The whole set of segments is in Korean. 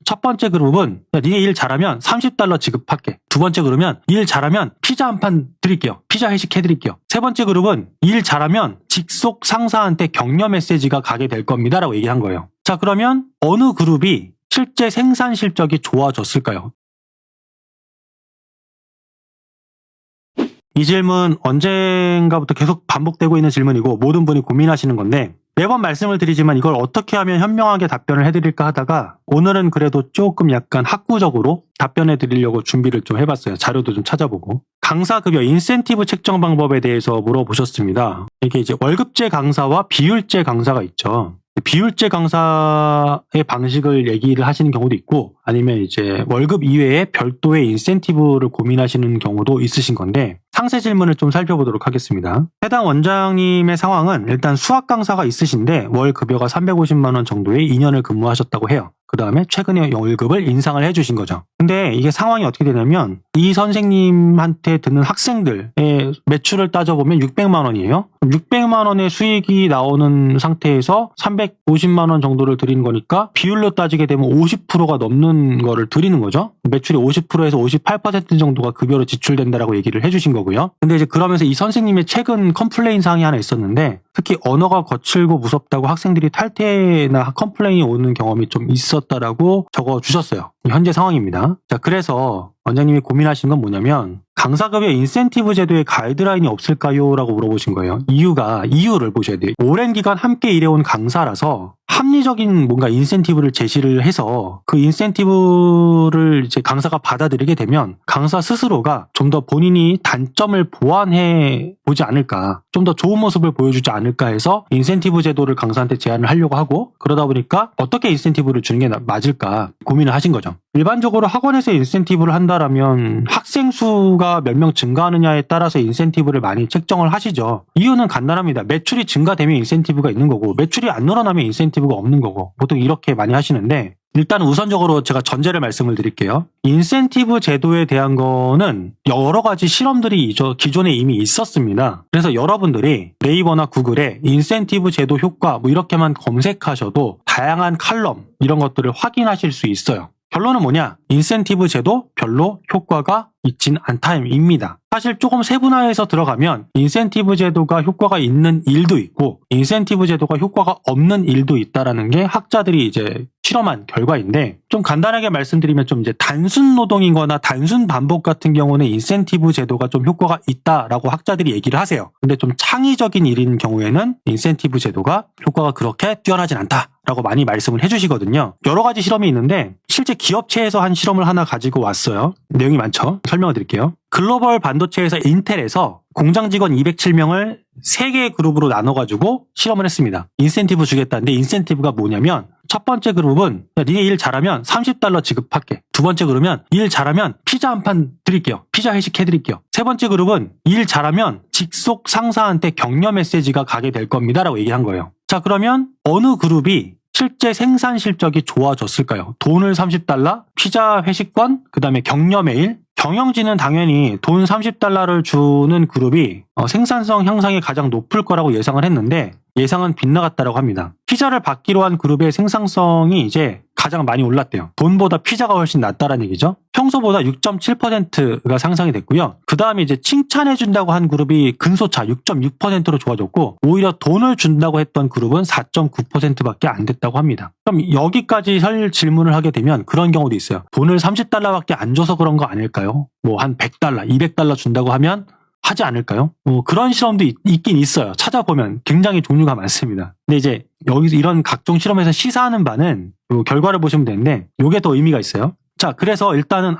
첫 번째 그룹은 야, 니네 일 잘하면 $30 지급할게. 두 번째 그룹은 일 잘하면 피자 한 판 드릴게요. 피자 회식 해드릴게요. 세 번째 그룹은 일 잘하면 직속 상사한테 격려 메시지가 가게 될 겁니다. 라고 얘기한 거예요. 자, 그러면 어느 그룹이 실제 생산 실적이 좋아졌을까요? 이 질문 언젠가부터 계속 반복되고 있는 질문이고 모든 분이 고민하시는 건데 매번 말씀을 드리지만 이걸 어떻게 하면 현명하게 답변을 해드릴까 하다가 오늘은 그래도 조금 약간 학구적으로 답변해 드리려고 준비를 좀 해봤어요. 자료도 좀 찾아보고. 강사급여 인센티브 책정 방법에 대해서 물어보셨습니다. 이게 이제 월급제 강사와 비율제 강사가 있죠. 비율제 강사의 방식을 얘기를 하시는 경우도 있고 아니면 이제 월급 이외에 별도의 인센티브를 고민하시는 경우도 있으신 건데 상세 질문을 좀 살펴보도록 하겠습니다. 해당 원장님의 상황은 일단 수학 강사가 있으신데 월 급여가 350만 원 정도의 2년을 근무하셨다고 해요. 그 다음에 최근에 월급을 인상을 해주신 거죠. 근데 이게 상황이 어떻게 되냐면 이 선생님한테 듣는 학생들의 매출을 따져보면 600만 원이에요. 600만 원의 수익이 나오는 상태에서 350만 원 정도를 드리는 거니까 비율로 따지게 되면 50%가 넘는 거를 드리는 거죠. 매출의 50%에서 58% 정도가 급여로 지출된다라고 얘기를 해주신 거고요. 근데 이제 그러면서 이 선생님의 최근 컴플레인 사항이 하나 있었는데 특히 언어가 거칠고 무섭다고 학생들이 탈퇴나 컴플레인이 오는 경험이 좀 있었다라고 적어주셨어요. 현재 상황입니다. 자, 그래서 원장님이 고민하신 건 뭐냐면 강사급여 인센티브 제도에 가이드라인이 없을까요? 라고 물어보신 거예요. 이유를 보셔야 돼요. 오랜 기간 함께 일해온 강사라서 합리적인 뭔가 인센티브를 제시를 해서 그 인센티브를 이제 강사가 받아들이게 되면 강사 스스로가 좀 더 본인이 단점을 보완해 보지 않을까, 좀 더 좋은 모습을 보여주지 않을까 해서 인센티브 제도를 강사한테 제안을 하려고 하고 그러다 보니까 어떻게 인센티브를 주는 게 맞을까 고민을 하신 거죠. 일반적으로 학원에서 인센티브를 한다라면 학생 수가 몇 명 증가하느냐에 따라서 인센티브를 많이 책정을 하시죠. 이유는 간단합니다. 매출이 증가되면 인센티브가 있는 거고 매출이 안 늘어나면 인센티브가 없는 거고 보통 이렇게 많이 하시는데 일단 우선적으로 제가 전제를 말씀을 드릴게요. 인센티브 제도에 대한 거는 여러 가지 실험들이 기존에 이미 있었습니다. 그래서 여러분들이 네이버나 구글에 인센티브 제도 효과 뭐 이렇게만 검색하셔도 다양한 칼럼 이런 것들을 확인하실 수 있어요. 결론은 뭐냐? 인센티브 제도 별로 효과가 있진 않다입니다. 사실 조금 세분화해서 들어가면 인센티브 제도가 효과가 있는 일도 있고 인센티브 제도가 효과가 없는 일도 있다라는 게 학자들이 이제 실험한 결과인데 좀 간단하게 말씀드리면 좀 이제 단순 노동이거나 단순 반복 같은 경우는 인센티브 제도가 좀 효과가 있다라고 학자들이 얘기를 하세요. 근데 좀 창의적인 일인 경우에는 인센티브 제도가 효과가 그렇게 뛰어나진 않다라고 많이 말씀을 해주시거든요. 여러 가지 실험이 있는데 실제 기업체에서 한 실험을 하나 가지고 왔어요. 내용이 많죠. 설명을 드릴게요. 글로벌 반도체에서 인텔에서 공장 직원 207명을 3개의 그룹으로 나눠가지고 실험을 했습니다. 인센티브 주겠다는데 인센티브가 뭐냐면 첫 번째 그룹은 야, 니네 일 잘하면 $30 지급할게. 두 번째 그룹은 일 잘하면 피자 한 판 드릴게요. 피자 회식 해드릴게요. 세 번째 그룹은 일 잘하면 직속 상사한테 격려 메시지가 가게 될 겁니다. 라고 얘기한 거예요. 자, 그러면 어느 그룹이 실제 생산 실적이 좋아졌을까요? 돈을 $30, 피자 회식권, 그 다음에 격려 메일. 경영진은 당연히 돈 $30를 주는 그룹이 생산성 향상이 가장 높을 거라고 예상을 했는데 예상은 빗나갔다고 합니다. 피자를 받기로 한 그룹의 생산성이 이제 가장 많이 올랐대요. 돈보다 피자가 훨씬 낫다라는 얘기죠. 평소보다 6.7%가 상승이 됐고요. 그 다음에 이제 칭찬해준다고 한 그룹이 근소차 6.6%로 좋아졌고 오히려 돈을 준다고 했던 그룹은 4.9%밖에 안 됐다고 합니다. 그럼 여기까지 질문을 하게 되면 그런 경우도 있어요. 돈을 $30밖에 안 줘서 그런 거 아닐까요? 뭐 한 $100, $200 준다고 하면 하지 않을까요? 그런 실험도 있긴 있어요. 찾아보면 굉장히 종류가 많습니다. 근데 이제 여기서 이런 각종 실험에서 시사하는 바는 요 결과를 보시면 되는데 요게 더 의미가 있어요. 자, 그래서 일단은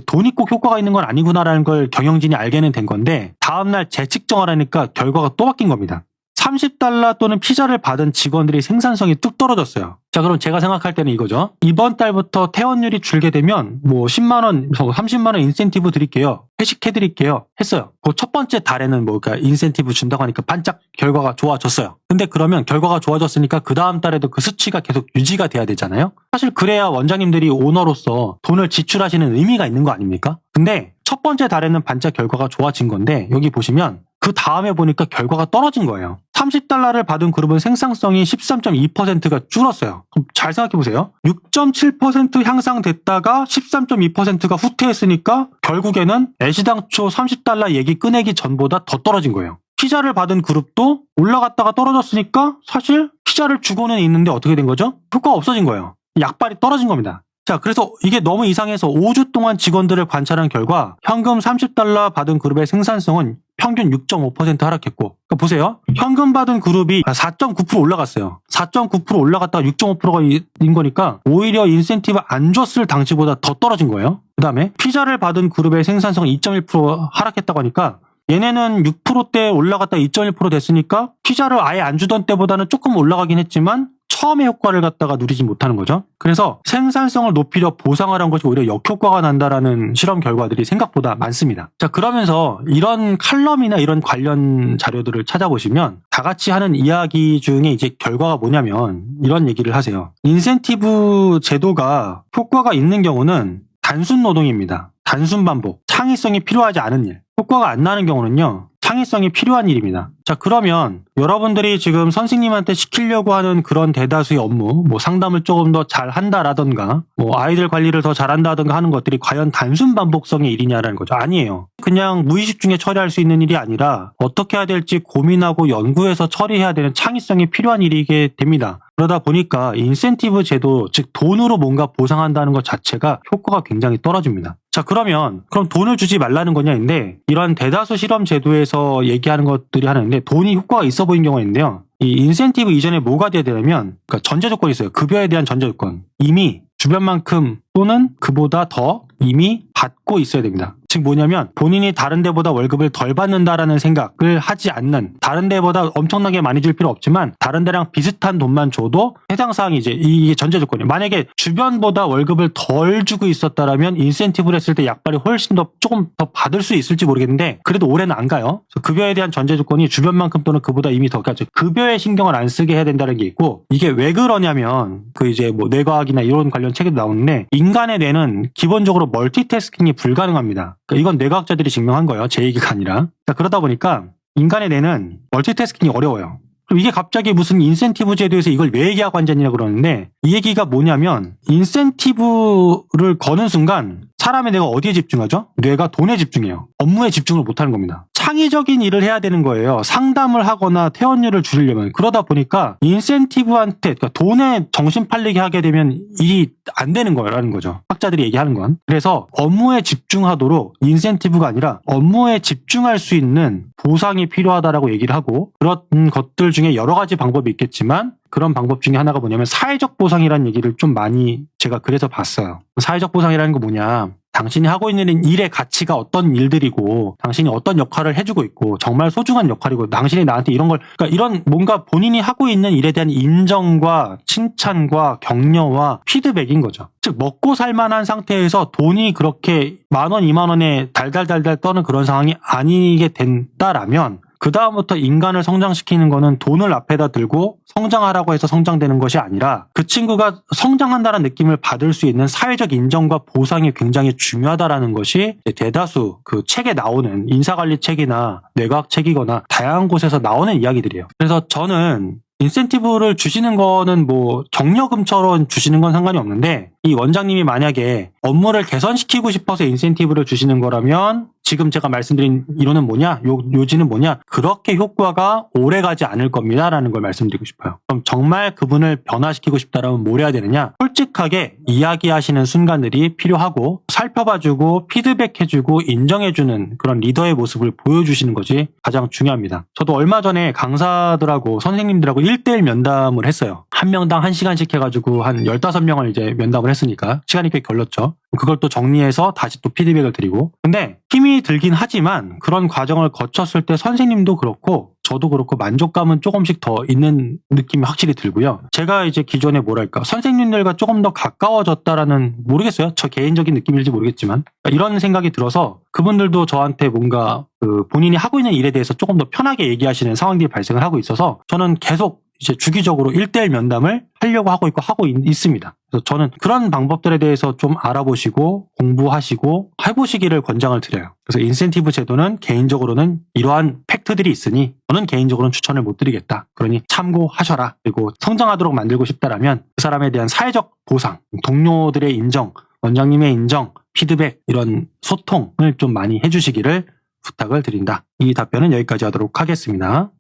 돈이 꼭 효과가 있는 건 아니구나라는 걸 경영진이 알게는 된 건데 다음날 재측정하라니까 결과가 또 바뀐 겁니다. $30 또는 피자를 받은 직원들이 생산성이 뚝 떨어졌어요. 자, 그럼 제가 생각할 때는 이거죠. 이번 달부터 퇴원율이 줄게 되면 뭐 10만 원, 30만 원 인센티브 드릴게요. 회식해 드릴게요. 했어요. 그 첫 번째 달에는 그러니까 인센티브 준다고 하니까 반짝 결과가 좋아졌어요. 근데 그러면 결과가 좋아졌으니까 그 다음 달에도 그 수치가 계속 유지가 돼야 되잖아요. 사실 그래야 원장님들이 오너로서 돈을 지출하시는 의미가 있는 거 아닙니까? 근데 첫 번째 달에는 반짝 결과가 좋아진 건데 여기 보시면 그 다음에 보니까 결과가 떨어진 거예요. $30를 받은 그룹은 생산성이 13.2%가 줄었어요. 그럼 잘 생각해 보세요. 6.7% 향상됐다가 13.2%가 후퇴했으니까 결국에는 애시당초 $30 얘기 꺼내기 전보다 더 떨어진 거예요. 피자를 받은 그룹도 올라갔다가 떨어졌으니까 사실 피자를 주고는 있는데 어떻게 된 거죠? 효과가 없어진 거예요. 약발이 떨어진 겁니다. 자, 그래서 이게 너무 이상해서 5주 동안 직원들을 관찰한 결과 현금 $30 받은 그룹의 생산성은 평균 6.5% 하락했고, 그러니까 보세요. 현금 받은 그룹이 4.9% 올라갔어요. 4.9% 올라갔다가 6.5%인 거니까 오히려 인센티브 안 줬을 당시보다 더 떨어진 거예요. 그 다음에 피자를 받은 그룹의 생산성은 2.1% 하락했다고 하니까 얘네는 6%대 올라갔다 2.1% 됐으니까 피자를 아예 안 주던 때보다는 조금 올라가긴 했지만 처음의 효과를 갖다가 누리지 못하는 거죠. 그래서 생산성을 높이려 보상을 한 것이 오히려 역효과가 난다라는 실험 결과들이 생각보다 많습니다. 자, 그러면서 이런 칼럼이나 이런 관련 자료들을 찾아보시면 다 같이 하는 이야기 중에 이제 결과가 뭐냐면 이런 얘기를 하세요. 인센티브 제도가 효과가 있는 경우는 단순 노동입니다. 단순 반복, 창의성이 필요하지 않은 일. 효과가 안 나는 경우는요, 창의성이 필요한 일입니다. 자, 그러면 여러분들이 지금 선생님한테 시키려고 하는 그런 대다수의 업무, 뭐 상담을 조금 더 잘 한다라던가, 뭐 아이들 관리를 더 잘한다던가 하는 것들이 과연 단순 반복성의 일이냐라는 거죠. 아니에요. 그냥 무의식 중에 처리할 수 있는 일이 아니라 어떻게 해야 될지 고민하고 연구해서 처리해야 되는 창의성이 필요한 일이게 됩니다. 그러다 보니까 인센티브 제도, 즉 돈으로 뭔가 보상한다는 것 자체가 효과가 굉장히 떨어집니다. 자, 그럼 돈을 주지 말라는 거냐인데, 이런 대다수 실험 제도에서 얘기하는 것들이 하는데 돈이 효과가 있어 보이는 경우가 있는데요. 이 인센티브 이전에 뭐가 돼야 되냐면, 그러니까 전제 조건이 있어요. 급여에 대한 전제 조건. 이미 주변만큼 또는 그보다 더 이미 받고 있어야 됩니다. 즉 뭐냐면 본인이 다른 데보다 월급을 덜 받는다라는 생각을 하지 않는, 다른 데보다 엄청나게 많이 줄 필요 없지만 다른 데랑 비슷한 돈만 줘도 해당 사항이 이제 이게 전제 조건이에요. 만약에 주변보다 월급을 덜 주고 있었다라면 인센티브를 했을 때 약발이 훨씬 더 조금 더 받을 수 있을지 모르겠는데 그래도 올해는 안 가요. 급여에 대한 전제 조건이 주변만큼 또는 그보다 이미 더 가죠. 급여에 신경을 안 쓰게 해야 된다는 게 있고, 이게 왜 그러냐면 그 이제 뭐 뇌과학이나 이런 관련 책에도 나오는데 인간의 뇌는 기본적으로 멀티태스킹이 불가능합니다. 그러니까 이건 뇌과학자들이 증명한 거예요. 제 얘기가 아니라. 자, 그러다 보니까 인간의 뇌는 멀티태스킹이 어려워요. 그럼 이게 갑자기 무슨 인센티브 제도에서 이걸 왜 얘기하고 앉았냐 그러는데, 이 얘기가 뭐냐면 인센티브를 거는 순간 사람의 뇌가 어디에 집중하죠? 뇌가 돈에 집중해요. 업무에 집중을 못하는 겁니다. 창의적인 일을 해야 되는 거예요. 상담을 하거나 퇴원율을 줄이려면. 그러다 보니까 인센티브한테, 그러니까 돈에 정신 팔리게 하게 되면 일이 안 되는 거라는 거죠. 학자들이 얘기하는 건. 그래서 업무에 집중하도록 인센티브가 아니라 업무에 집중할 수 있는 보상이 필요하다라고 얘기를 하고, 그런 것들 중에 여러 가지 방법이 있겠지만 그런 방법 중에 하나가 뭐냐면 사회적 보상이라는 얘기를 좀 많이 제가 그래서 봤어요. 사회적 보상이라는 거 뭐냐, 당신이 하고 있는 일의 가치가 어떤 일들이고 당신이 어떤 역할을 해주고 있고 정말 소중한 역할이고 당신이 나한테 이런 걸, 그러니까 이런 뭔가 본인이 하고 있는 일에 대한 인정과 칭찬과 격려와 피드백인 거죠. 즉 먹고 살만한 상태에서 돈이 그렇게 10,000원, 20,000원에 달달달달 떠는 그런 상황이 아니게 된다라면 그 다음부터 인간을 성장시키는 거는 돈을 앞에다 들고 성장하라고 해서 성장되는 것이 아니라 그 친구가 성장한다는 느낌을 받을 수 있는 사회적 인정과 보상이 굉장히 중요하다라는 것이 대다수 그 책에 나오는 인사관리 책이나 뇌과학 책이거나 다양한 곳에서 나오는 이야기들이에요. 그래서 저는 인센티브를 주시는 거는 뭐 격려금처럼 주시는 건 상관이 없는데, 이 원장님이 만약에 업무를 개선시키고 싶어서 인센티브를 주시는 거라면 지금 제가 말씀드린 이론은 뭐냐, 요지는 뭐냐, 그렇게 효과가 오래가지 않을 겁니다라는 걸 말씀드리고 싶어요. 그럼 정말 그분을 변화시키고 싶다라면 뭘 해야 되느냐, 솔직하게 이야기하시는 순간들이 필요하고 살펴봐주고 피드백해주고 인정해주는 그런 리더의 모습을 보여주시는 것이 가장 중요합니다. 저도 얼마 전에 강사들하고 선생님들하고 1대1 면담을 했어요. 한 명당 1시간씩 해가지고 한 15명을 이제 면담을 했으니까 시간이 꽤 걸렸죠. 그걸 또 정리해서 다시 또 피드백을 드리고. 근데 힘이 들긴 하지만 그런 과정을 거쳤을 때 선생님도 그렇고 저도 그렇고 만족감은 조금씩 더 있는 느낌이 확실히 들고요. 제가 이제 기존에 뭐랄까 선생님들과 조금 더 가까워졌다라는, 모르겠어요. 저 개인적인 느낌일지 모르겠지만 이런 생각이 들어서 그분들도 저한테 뭔가 그 본인이 하고 있는 일에 대해서 조금 더 편하게 얘기하시는 상황들이 발생을 하고 있어서 저는 계속 이제 주기적으로 1대1 면담을 하려고 하고 있습니다. 그래서 저는 그런 방법들에 대해서 좀 알아보시고 공부하시고 해보시기를 권장을 드려요. 그래서 인센티브 제도는 개인적으로는 이러한 팩트들이 있으니 저는 개인적으로는 추천을 못 드리겠다. 그러니 참고하셔라. 그리고 성장하도록 만들고 싶다라면 그 사람에 대한 사회적 보상, 동료들의 인정, 원장님의 인정, 피드백 이런 소통을 좀 많이 해주시기를 부탁을 드린다. 이 답변은 여기까지 하도록 하겠습니다.